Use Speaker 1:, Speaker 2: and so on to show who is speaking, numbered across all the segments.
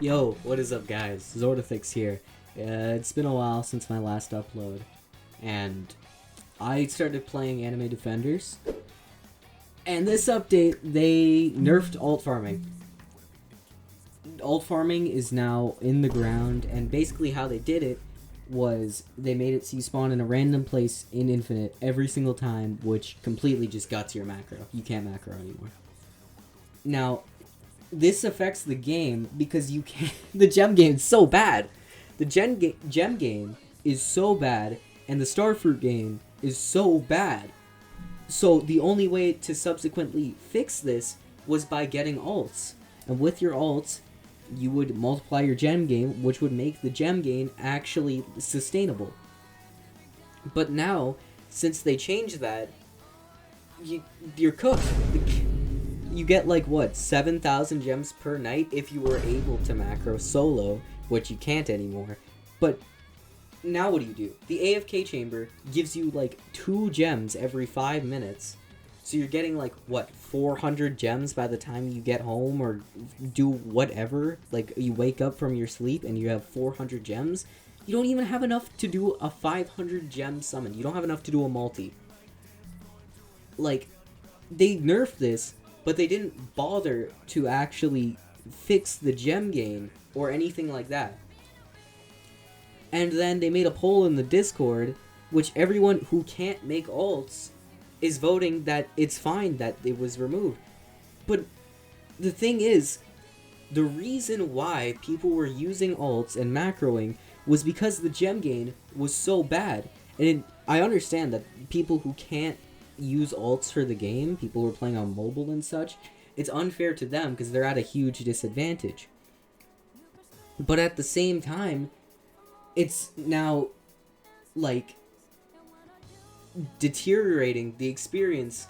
Speaker 1: Yo, what is up, guys? Zordafix here. It's been a while since my last upload, and I started playing Anime Defenders. And this update, they nerfed alt farming. Alt farming is now in the ground, and basically how they did it was they made it so you spawn in a random place in Infinite every single time, which completely just guts your macro. You can't macro anymore. Now, this affects the game because you can't. The gem game is so bad. The gem game is so bad, and the starfruit game is so bad. So the only way to subsequently fix this was by getting alts, and with your alts, you would multiply your gem gain, which would make the gem gain actually sustainable. But now, since they changed that, you're cooked. You get like what, 7,000 gems per night if you were able to macro solo, which you can't anymore. But now what do? The AFK chamber gives you like 2 gems every 5 minutes. So you're getting like what, 400 gems by the time you get home or do whatever. Like you wake up from your sleep and you have 400 gems. You don't even have enough to do a 500 gem summon. You don't have enough to do a multi. Like, they nerfed this, but they didn't bother to actually fix the gem gain or anything like that. And then they made a poll in the Discord, which everyone who can't make alts is voting that it's fine that it was removed. But the thing is, the reason why people were using alts and macroing was because the gem gain was so bad. And I understand that people who can't use alts for the game, people who are playing on mobile and such, it's unfair to them because they're at a huge disadvantage. But at the same time, it's now like deteriorating the experience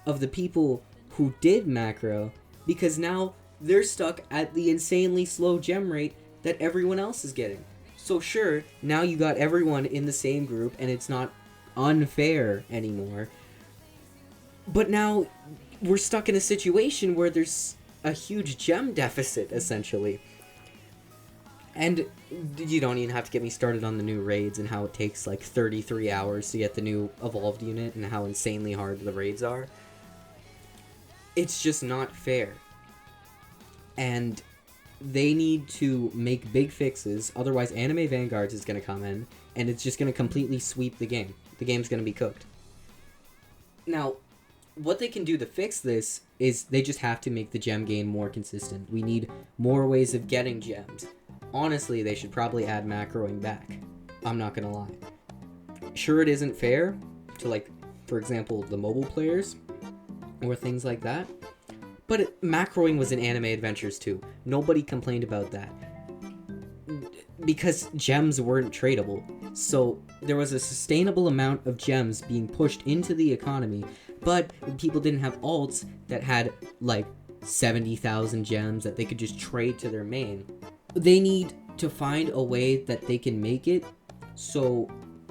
Speaker 1: of the people who did macro, because now they're stuck at the insanely slow gem rate that everyone else is getting. So sure, now you got everyone in the same group and it's not unfair anymore. But now we're stuck in a situation where there's a huge gem deficit, essentially. And you don't even have to get me started on the new raids and how it takes like 33 hours to get the new evolved unit and how insanely hard the raids are. It's just not fair. And they need to make big fixes, otherwise Anime Vanguards is going to come in and it's just going to completely sweep the game. The game's going to be cooked. Now, what they can do to fix this is they just have to make the gem gain more consistent. We need more ways of getting gems. Honestly, they should probably add macroing back. I'm not gonna lie. Sure, it isn't fair to, like, for example, the mobile players or things like that, but macroing was in Anime Adventures too. Nobody complained about that because gems weren't tradable. So there was a sustainable amount of gems being pushed into the economy, but people didn't have alts that had like 70,000 gems that they could just trade to their main. They need to find a way that they can make it so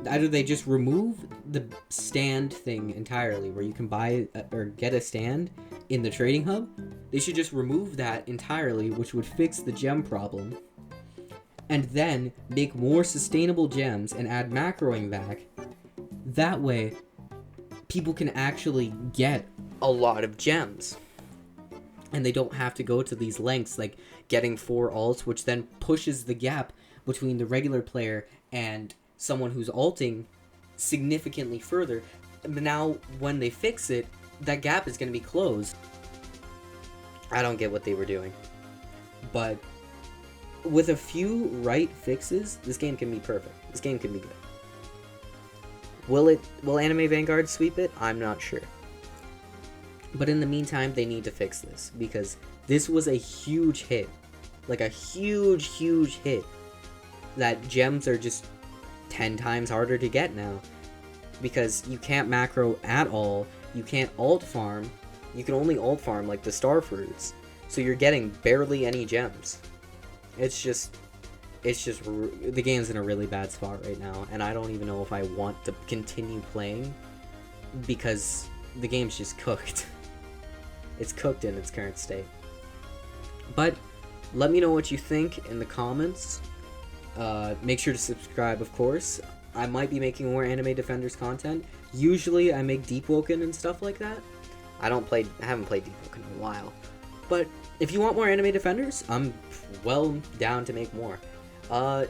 Speaker 1: either they just remove the stand thing entirely where you can buy or get a stand in the trading hub. They should just remove that entirely, which would fix the gem problem, and then make more sustainable gems and add macroing back. That way, people can actually get a lot of gems. And they don't have to go to these lengths, like getting 4 alts, which then pushes the gap between the regular player and someone who's alting significantly further. But now, when they fix it, that gap is going to be closed. I don't get what they were doing. But with a few right fixes, this game can be perfect. This game can be good. Will Anime Vanguard sweep it? I'm not sure. But in the meantime, they need to fix this, because this was a huge hit. Like a huge, huge hit. That gems are just 10 times harder to get now. Because you can't macro at all. You can't alt farm. You can only alt farm like the starfruits. So you're getting barely any gems. It's just the game's in a really bad spot right now, and I don't even know if I want to continue playing because the game's just cooked. It's cooked in its current state. But Let me know what you think in the comments. Make sure to subscribe, of course. I might be making more Anime Defenders content. Usually I make Deep Woken and stuff like that. I haven't played Deep Woken in a while. But if you want more Anime Defenders, I'm well down to make more.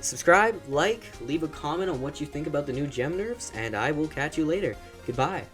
Speaker 1: Subscribe, like, leave a comment on what you think about the new gem nerfs, and I will catch you later. Goodbye.